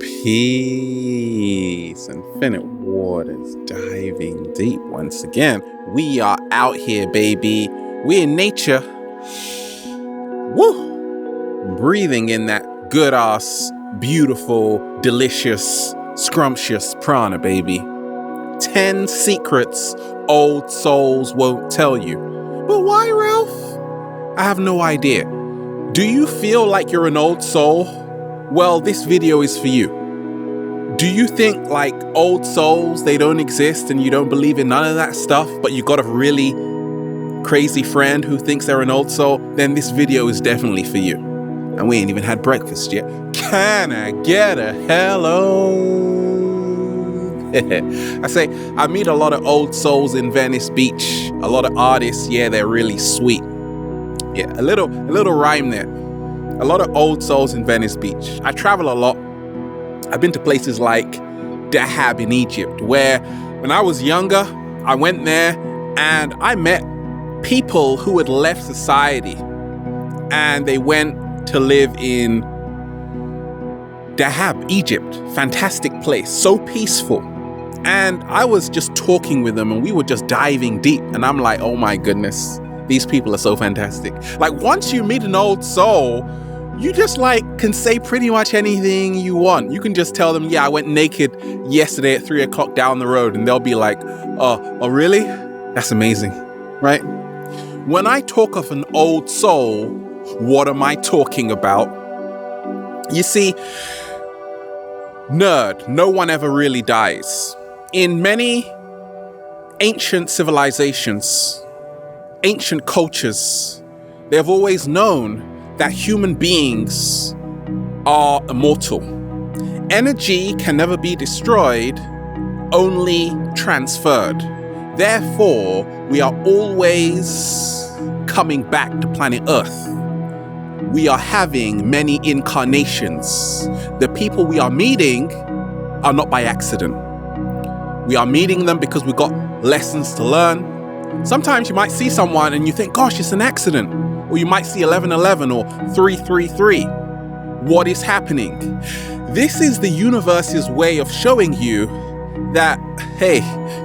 Peace, infinite waters, diving deep once again. We are out here, baby. We in nature. Woo! Breathing in that good ass, beautiful, delicious, scrumptious prana, baby. 10 secrets old souls won't tell you. But why, Ralph? I have no idea. Do you feel like you're an old soul? Well, this video is for you. Do you think like old souls, they don't exist and you don't believe in none of that stuff, but you got a really crazy friend who thinks they're an old soul? Then this video is definitely for you. And we ain't even had breakfast yet. Can I get a hello? I meet a lot of old souls in Venice Beach. A lot of artists, yeah, they're really sweet. Yeah, a little rhyme there. A lot of old souls in Venice Beach. I travel a lot. I've been to places like Dahab in Egypt, where when I was younger, I went there and I met people who had left society and they went to live in Dahab, Egypt. Fantastic place, so peaceful. And I was just talking with them and we were just diving deep. And I'm like, oh my goodness, these people are so fantastic. Like once you meet an old soul, you just like can say pretty much anything you want. You can just tell them, yeah, I went naked yesterday at 3 o'clock down the road. And they'll be like, oh, really? That's amazing, right? When I talk of an old soul, what am I talking about? You see, nerd, no one ever really dies. In many ancient civilizations, ancient cultures, they've always known that human beings are immortal. Energy can never be destroyed, only transferred. Therefore, we are always coming back to planet Earth. We are having many incarnations. The people we are meeting are not by accident. We are meeting them because we got lessons to learn. Sometimes you might see someone and you think, gosh, it's an accident. Or you might see 1111 or 333. What is happening? This is the universe's way of showing you that, hey,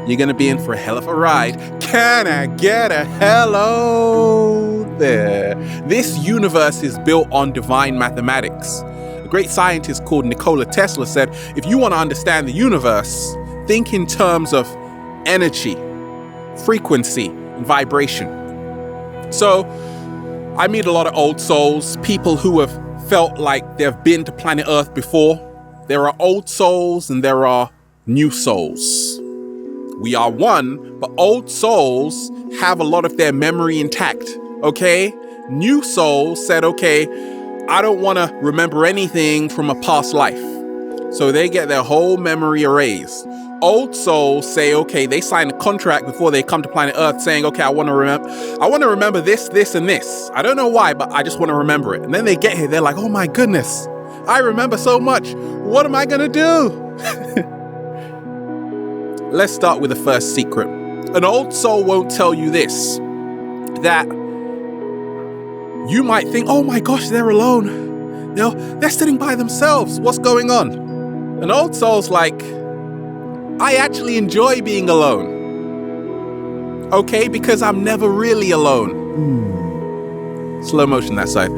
you're going to be in for a hell of a ride. Can I get a hello there? This universe is built on divine mathematics. A great scientist called Nikola Tesla said, if you want to understand the universe, think in terms of energy, frequency, and vibration. So, I meet a lot of old souls, people who have felt like they've been to planet Earth before. There are old souls and there are new souls. We are one, but old souls have a lot of their memory intact, okay? New souls said, okay, I don't want to remember anything from a past life. So they get their whole memory erased. Old souls say, okay, they sign a contract before they come to planet Earth saying, okay, I want to remember this, this, and this. I don't know why, but I just want to remember it. And then they get here, they're like, oh my goodness, I remember so much. What am I going to do? Let's start with the first secret. An old soul won't tell you this, that you might think, oh my gosh, they're alone. They're sitting by themselves. What's going on? An old soul's like, I actually enjoy being alone. Okay, because I'm never really alone. Slow motion that side.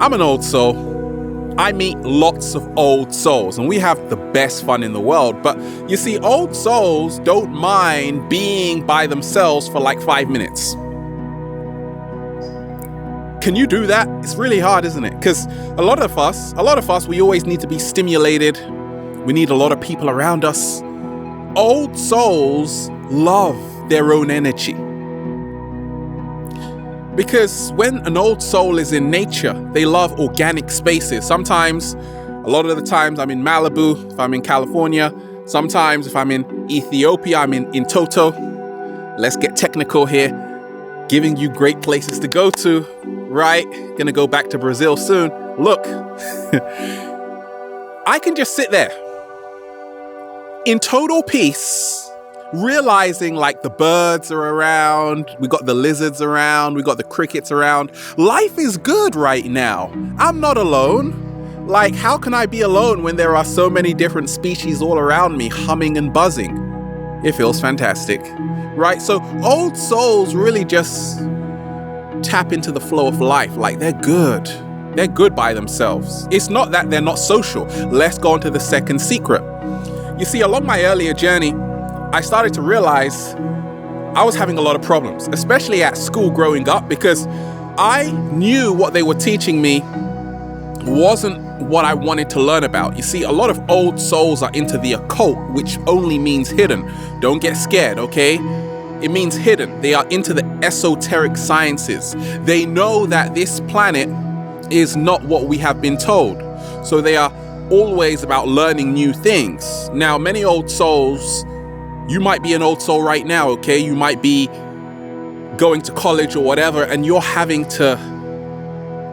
I'm an old soul. I meet lots of old souls and we have the best fun in the world. But you see, old souls don't mind being by themselves for like 5 minutes. Can you do that? It's really hard, isn't it? Because a lot of us, we always need to be stimulated. We need a lot of people around us. Old souls love their own energy. Because when an old soul is in nature, they love organic spaces. Sometimes, a lot of the times I'm in Malibu, if I'm in California. Sometimes if I'm in Ethiopia, I'm in Toto. Let's get technical here. Giving you great places to go to, right? Gonna go back to Brazil soon. Look, I can just sit there in total peace realizing like the birds are around, we got the lizards around, we got the crickets around. Life is good right now. I'm not alone. Like, how can I be alone when there are so many different species all around me humming and buzzing? It feels fantastic, right? So old souls really just tap into the flow of life. Like, they're good. They're good by themselves. It's not that they're not social. Let's go on to the second secret. You see, along my earlier journey, I started to realize I was having a lot of problems, especially at school growing up, because I knew what they were teaching me wasn't what I wanted to learn about. You see, a lot of old souls are into the occult, which only means hidden. Don't get scared, okay? It means hidden. They are into the esoteric sciences. They know that this planet is not what we have been told. So they are always about learning new things. Now, many old souls, you might be an old soul right now, okay? You might be going to college or whatever, and you're having to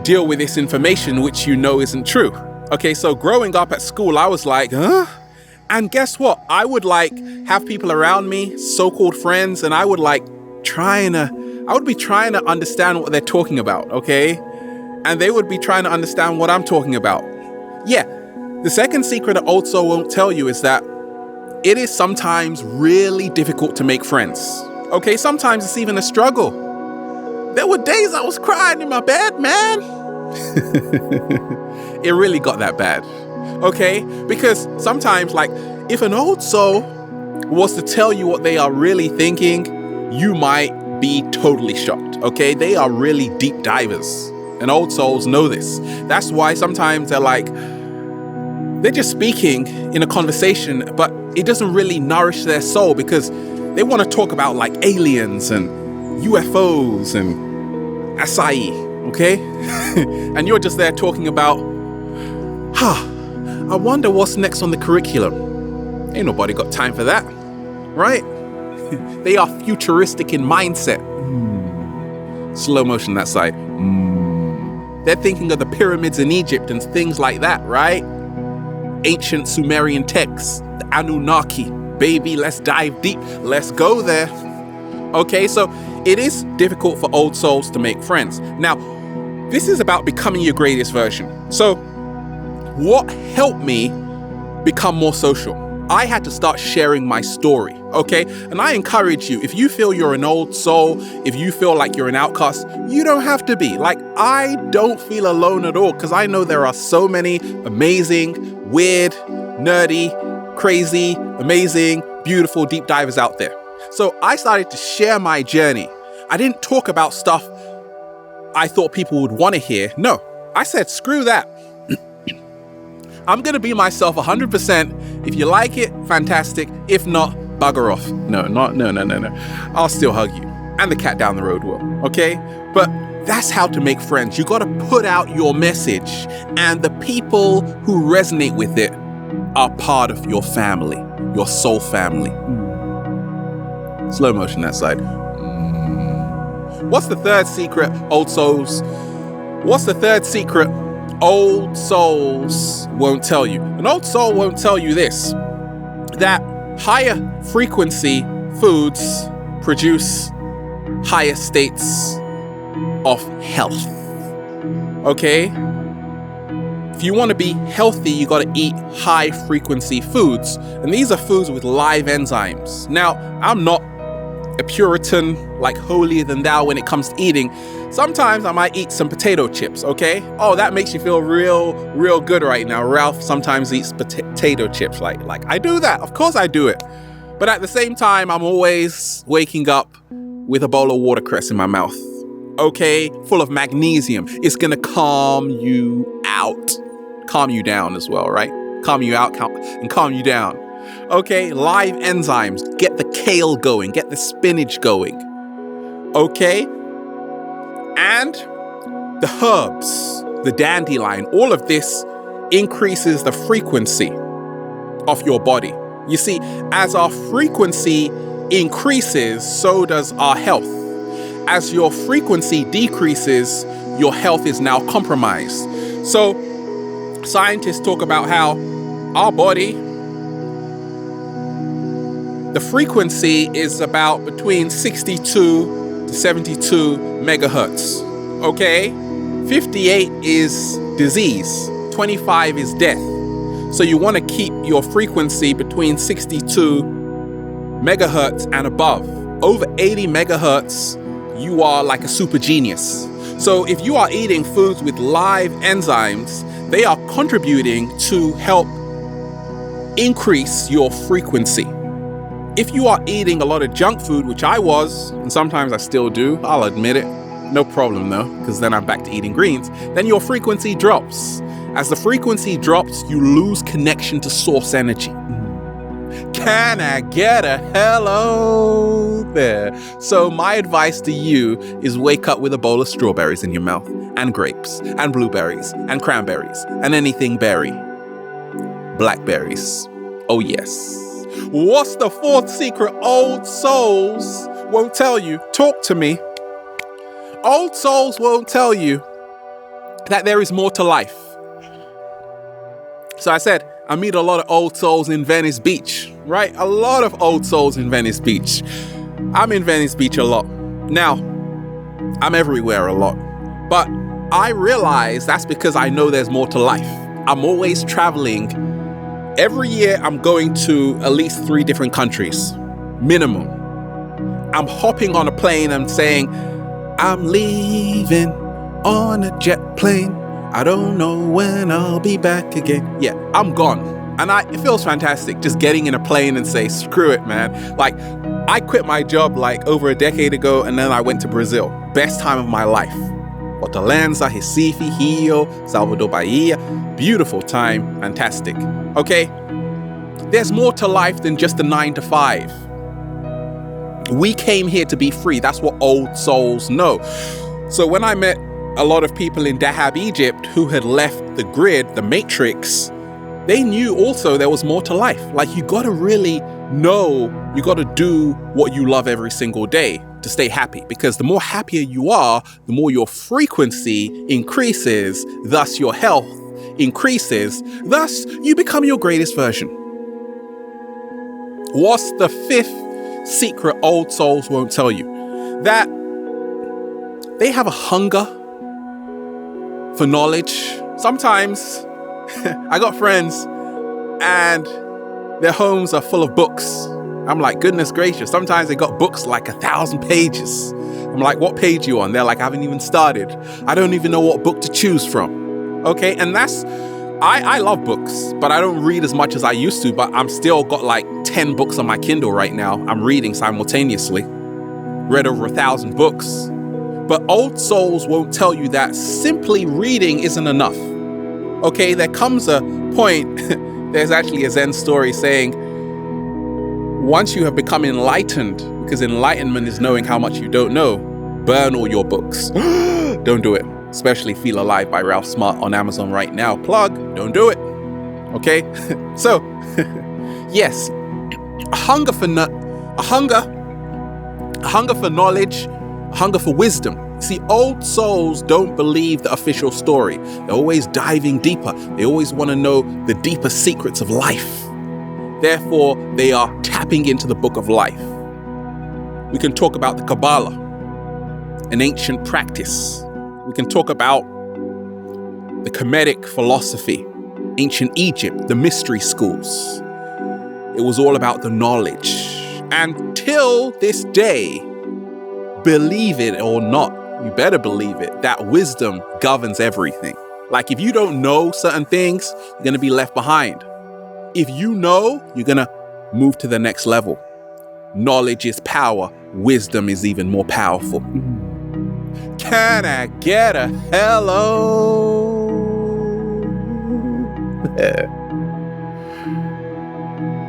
deal with this information which you know isn't true. Okay, so growing up at school, I was like, huh? And guess what? I would like have people around me, so-called friends, and I would be trying to understand what they're talking about, okay? And they would be trying to understand what I'm talking about. Yeah, the second secret an old soul won't tell you is that it is sometimes really difficult to make friends. Okay, sometimes it's even a struggle. There were days I was crying in my bed, man. It really got that bad. Okay, because sometimes, like, if an old soul was to tell you what they are really thinking, you might be totally shocked. Okay, they are really deep divers, and old souls know this. That's why sometimes they're just speaking in a conversation, but it doesn't really nourish their soul, because they want to talk about like aliens and UFOs and acai, okay? And you're just there talking about, I wonder what's next on the curriculum. Ain't nobody got time for that, right? They are futuristic in mindset. Slow motion that side. They're thinking of the pyramids in Egypt and things like that, right? Ancient Sumerian texts, the Anunnaki. Baby, let's dive deep. Let's go there. Okay, so it is difficult for old souls to make friends. Now, this is about becoming your greatest version. So, what helped me become more social? I had to start sharing my story, okay? And I encourage you, if you feel you're an old soul, if you feel like you're an outcast, you don't have to be. Like, I don't feel alone at all, because I know there are so many amazing, weird, nerdy, crazy, amazing, beautiful deep divers out there. So I started to share my journey. I didn't talk about stuff I thought people would want to hear. No, I said, screw that. I'm going to be myself 100%. If you like it, fantastic. If not, bugger off. No. I'll still hug you. And the cat down the road will, okay? But that's how to make friends. You got to put out your message, and the people who resonate with it are part of your family, your soul family. Slow motion that side. What's the third secret, old souls? What's the third secret old souls won't tell you? An old soul won't tell you this, that higher frequency foods produce higher states of health. Okay? If you want to be healthy, you got to eat high frequency foods. And these are foods with live enzymes. Now, I'm not a Puritan, like holier than thou when it comes to eating. Sometimes I might eat some potato chips, okay? Oh, that makes you feel real good right now. Ralph sometimes eats potato chips. Like I do that. Of course I do it. But at the same time, I'm always waking up with a bowl of watercress in my mouth, okay? Full of magnesium. It's gonna calm you out. Calm you down as well, right? Calm you out and calm you down. Okay, live enzymes. Get the kale going. Get the spinach going. Okay? And the herbs, the dandelion, all of this increases the frequency of your body. You see, as our frequency increases, so does our health. As your frequency decreases, your health is now compromised. So, scientists talk about how our body, the The frequency is about between 62 to 72 megahertz. Okay? 58 is disease. 25 is death. So you want to keep your frequency between 62 megahertz and above. Over 80 megahertz, you are like a super genius. So if you are eating foods with live enzymes, they are contributing to help increase your frequency. If you are eating a lot of junk food, which I was, and sometimes I still do, I'll admit it, no problem though, because then I'm back to eating greens, then your frequency drops. As the frequency drops, you lose connection to source energy. Can I get a hello there? So my advice to you is wake up with a bowl of strawberries in your mouth, and grapes, and blueberries, and cranberries, and anything berry. Blackberries. Oh yes. What's the fourth secret old souls won't tell you? Talk to me. Old souls won't tell you that there is more to life. So I said, I meet a lot of old souls in Venice Beach, right? A lot of old souls in Venice Beach. I'm in Venice Beach a lot. Now, I'm everywhere a lot. But I realize that's because I know there's more to life. I'm always traveling. Every year, I'm going to at least 3 different countries, minimum. I'm hopping on a plane and saying, I'm leaving on a jet plane. I don't know when I'll be back again. Yeah, I'm gone. And it feels fantastic just getting in a plane and say, screw it, man. Like, I quit my job like over a decade ago and then I went to Brazil. Best time of my life. Fortaleza, Recife, Rio, Salvador Bahia. Beautiful time. Fantastic. Okay? There's more to life than just a 9 to 5. We came here to be free. That's what old souls know. So when I met a lot of people in Dahab, Egypt, who had left the grid, the matrix, they knew also there was more to life. Like, you got to really know, you got to do what you love every single day to stay happy. Because the more happier you are, the more your frequency increases, thus your health increases, thus you become your greatest version. What's the 5th secret old souls won't tell you? That they have a hunger for knowledge. Sometimes I got friends and their homes are full of books. I'm like, goodness gracious. Sometimes they got books like 1,000 pages. I'm like, what page you on? They're like, I haven't even started. I don't even know what book to choose from. Okay, and that's, I love books, but I don't read as much as I used to, but I'm still got like 10 books on my Kindle right now. I'm reading simultaneously. Read over 1,000 books. But old souls won't tell you that simply reading isn't enough. Okay, there comes a point, there's actually a Zen story saying, once you have become enlightened, because enlightenment is knowing how much you don't know, burn all your books. Don't do it. Especially Feel Alive by Ralph Smart on Amazon right now. Plug, don't do it. Okay? So, yes, a hunger for knowledge, a hunger for wisdom. See, old souls don't believe the official story. They're always diving deeper. They always want to know the deeper secrets of life. Therefore, they are tapping into the book of life. We can talk about the Kabbalah, an ancient practice. We can talk about the Kemetic philosophy, ancient Egypt, the mystery schools. It was all about the knowledge. And till this day, believe it or not, you better believe it, that wisdom governs everything. Like, if you don't know certain things, you're going to be left behind. If you know, you're going to move to the next level. Knowledge is power. Wisdom is even more powerful. Can I get a hello?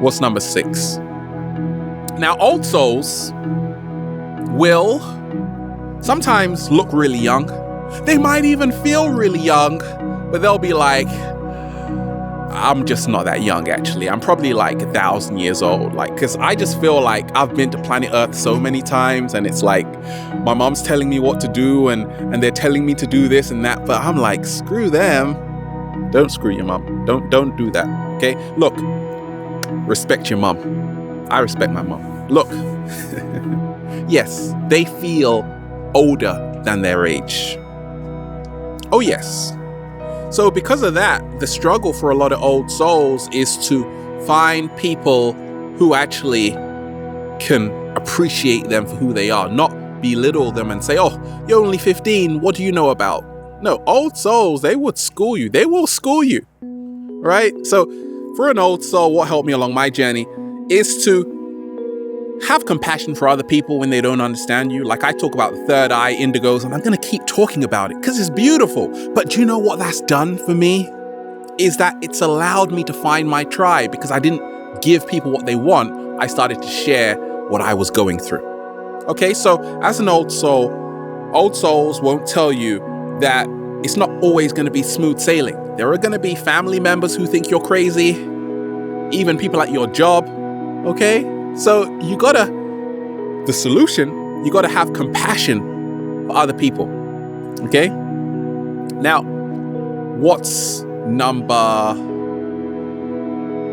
What's number 6? Now, old souls will sometimes look really young. They might even feel really young, but they'll be like, I'm just not that young, actually. I'm probably like 1,000 years old. Like, because I just feel like I've been to planet Earth so many times, and it's like my mom's telling me what to do, and they're telling me to do this and that, but I'm like, screw them. Don't screw your mom. Don't do that. Okay? Look, respect your mom. I respect my mom. Look, yes, they feel older than their age. Oh, yes. So because of that, the struggle for a lot of old souls is to find people who actually can appreciate them for who they are, not belittle them and say, oh, you're only 15, what do you know about? No, old souls, they would school you. They will school you, right? So for an old soul, what helped me along my journey is to have compassion for other people when they don't understand you. Like I talk about the third eye, indigos, and I'm going to keep talking about it because it's beautiful. But do you know what that's done for me? Is that it's allowed me to find my tribe, because I didn't give people what they want. I started to share what I was going through. Okay, so as an old soul, old souls won't tell you that it's not always going to be smooth sailing. There are going to be family members who think you're crazy, even people at your job. Okay, so the solution, you gotta have compassion for other people. Okay, now what's number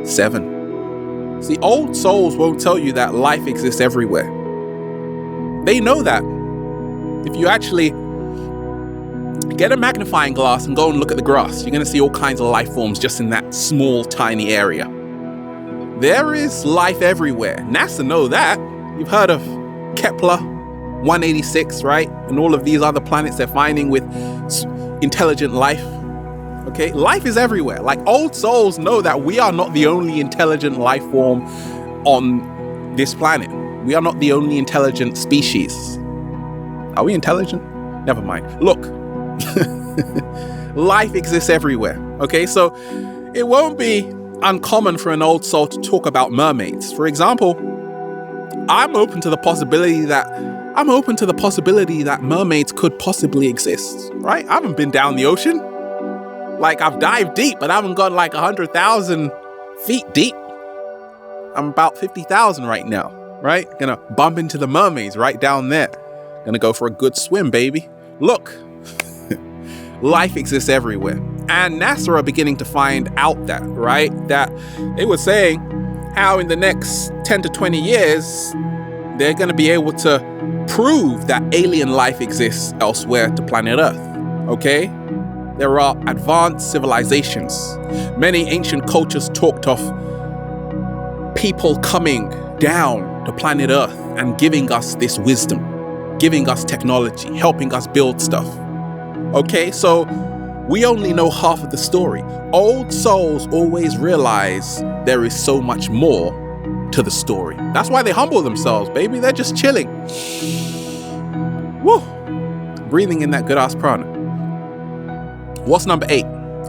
7? See, old souls won't tell you that life exists everywhere. They know that. If you actually get a magnifying glass and go and look at the grass, you're going to see all kinds of life forms just in that small, tiny area. There is life everywhere. NASA know that. You've heard of Kepler 186, right? And all of these other planets they're finding with intelligent life. Okay, life is everywhere. Like old souls know that we are not the only intelligent life form on this planet. We are not the only intelligent species. Are we intelligent? Never mind. Look, life exists everywhere. Okay, so it won't be uncommon for an old soul to talk about mermaids. For example, I'm open to the possibility that mermaids could possibly exist, right? I haven't been down the ocean. Like I've dived deep, but I haven't gone like 100,000 feet deep. I'm about 50,000 right now, right? Gonna bump into the mermaids right down there. Gonna go for a good swim, baby. Look, life exists everywhere. And NASA are beginning to find out that, right? That they were saying how in the next 10 to 20 years, they're going to be able to prove that alien life exists elsewhere to planet Earth, okay? There are advanced civilizations. Many ancient cultures talked of people coming down to planet Earth and giving us this wisdom, giving us technology, helping us build stuff, okay? So we only know half of the story. Old souls always realize there is so much more to the story. That's why they humble themselves, baby. They're just chilling. Woo! Breathing in that good ass prana. What's number 8?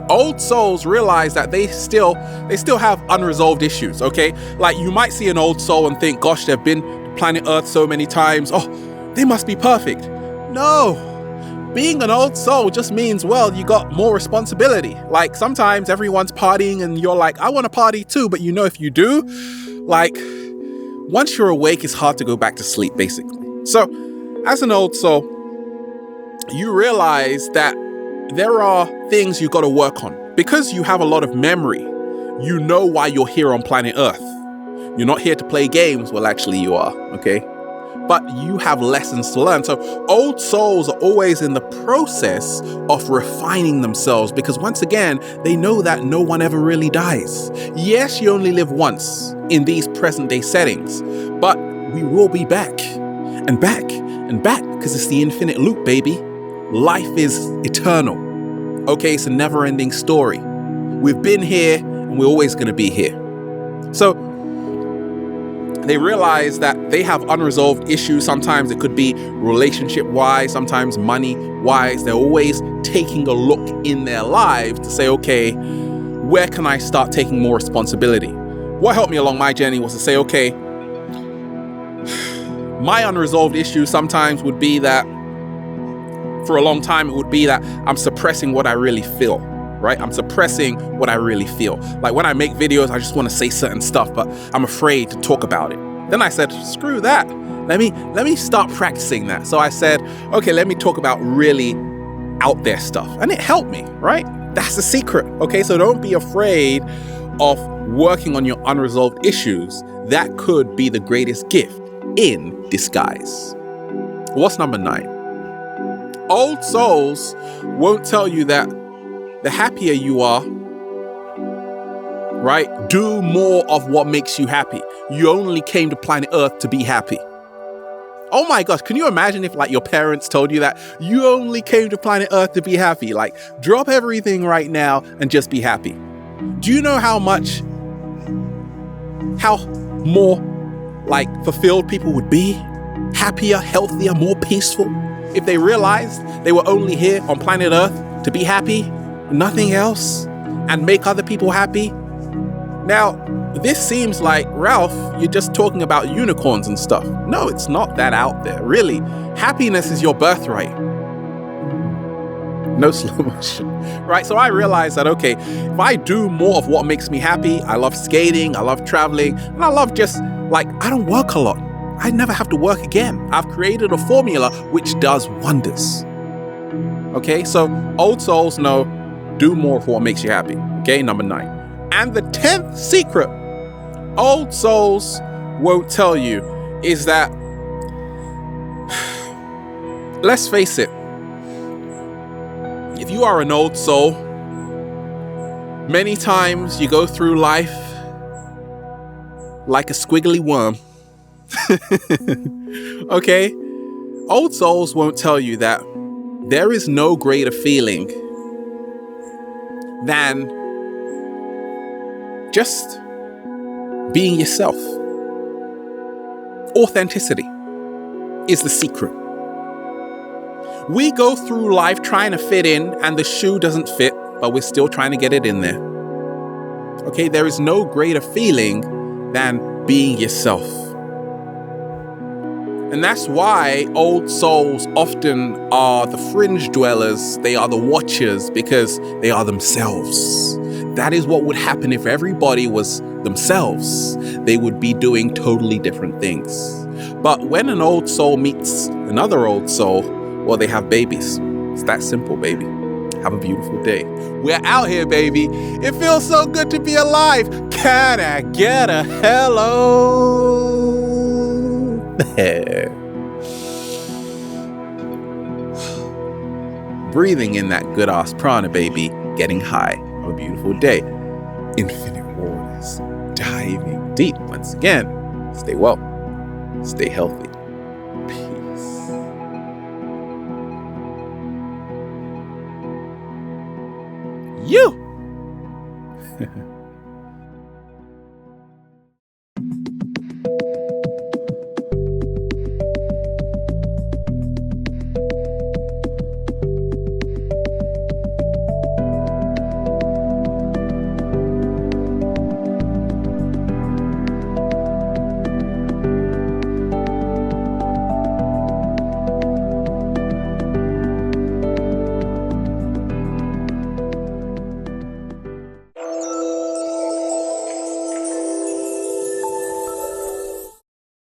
Old souls realize that they still have unresolved issues, okay? Like you might see an old soul and think, gosh, they've been to planet Earth so many times. Oh, they must be perfect. No. Being an old soul just means, well, you got more responsibility. Like sometimes everyone's partying and you're like, I want to party too. But you know, if you do, like once you're awake, it's hard to go back to sleep, basically. So as an old soul, you realize that there are things you got to work on because you have a lot of memory. You know why you're here on planet Earth. You're not here to play games. Well, actually you are, okay? But you have lessons to learn. So old souls are always in the process of refining themselves because once again, they know that no one ever really dies. Yes, you only live once in these present day settings, but we will be back and back and back because it's the infinite loop, baby. Life is eternal. Okay, it's a never ending story. We've been here and we're always going to be here. So they realize that they have unresolved issues. Sometimes it could be relationship-wise, sometimes money-wise. They're always taking a look in their lives to say, okay, where can I start taking more responsibility? What helped me along my journey was to say, okay, my unresolved issues sometimes would be that for a long time, it would be that I'm suppressing what I really feel. Right? I'm suppressing what I really feel. Like when I make videos, I just want to say certain stuff, but I'm afraid to talk about it. Then I said, screw that. Let me start practicing that. So I said, okay, let me talk about really out there stuff. And it helped me, right? That's the secret. Okay, so don't be afraid of working on your unresolved issues, that could be the greatest gift in disguise. What's number 9? Old souls won't tell you that the happier you are, right? Do more of what makes you happy. You only came to planet Earth to be happy. Oh my gosh, can you imagine if like your parents told you that you only came to planet Earth to be happy? Like, drop everything right now and just be happy. Do you know how more like fulfilled people would be? Happier, healthier, more peaceful if they realized they were only here on planet Earth to be happy, nothing else, and make other people happy? Now, this seems like, Ralph, you're just talking about unicorns and stuff. No, it's not that out there. Really, happiness is your birthright. No slow motion, right? So I realized that, okay, if I do more of what makes me happy, I love skating, I love traveling, and I love just, like, I don't work a lot. I never have to work again. I've created a formula which does wonders. Okay, so old souls know, do more of what makes you happy. Okay, number 9. And the 10th secret old souls won't tell you is that, let's face it, if you are an old soul, many times you go through life like a squiggly worm. Okay? Old souls won't tell you that there is no greater feeling than just being yourself. Authenticity is the secret. We go through life trying to fit in, and the shoe doesn't fit, but we're still trying to get it in there. Okay, there is no greater feeling than being yourself. And that's why old souls often are the fringe dwellers, they are the watchers, because they are themselves. That is what would happen if everybody was themselves. They would be doing totally different things. But when an old soul meets another old soul, well, they have babies. It's that simple, baby. Have a beautiful day. We're out here, baby. It feels so good to be alive. Can I get a hello? Breathing in that good ass prana, baby. Getting high. Have a beautiful day. Infinite waters. Diving deep. Once again, stay well. Stay healthy. Peace. You.